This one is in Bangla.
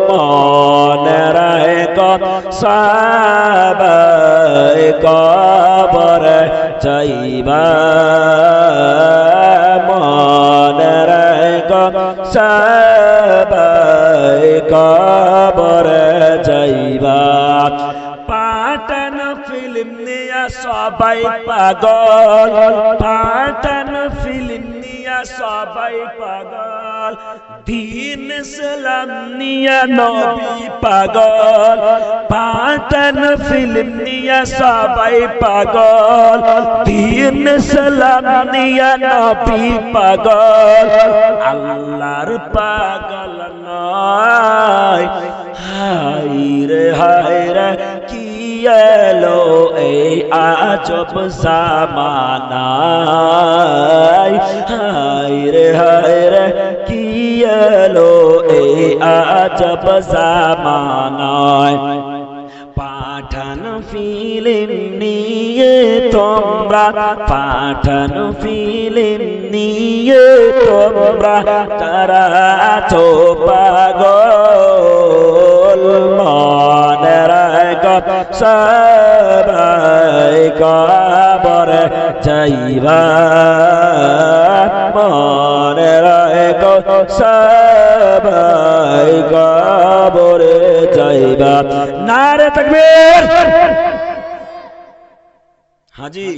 মনে রাখো সবাই কবরে যাইবা মনে রাখো সবাই কবরে যাইবা পাঠান ফিল্ম নিয়া সবাই পাগল পাঠান ফিল্ম নিয়া সবাই পাগল দীন ইসলাম নিয়া নবী পাগল পাঠান ফিল্ম নিয়া সবাই পাগল দীন ইসলাম নিয়া নবী পাগল আল্লাহর পাগল নয় হায়রে হায়রে কি এলো এই আজব জামানায় হায়রে হায়রে কি এলো এই আজব জামানায় পাঠান ফিল্ম নিয়ে তোমরা পাঠান ফিল্ম নিয়ে তোমরা তারা তো পাগল মনে রাখো সবাই কবরে যাইবা মনে রাখো সবাই কবরে যাইবা নারে তাকবীর হাজি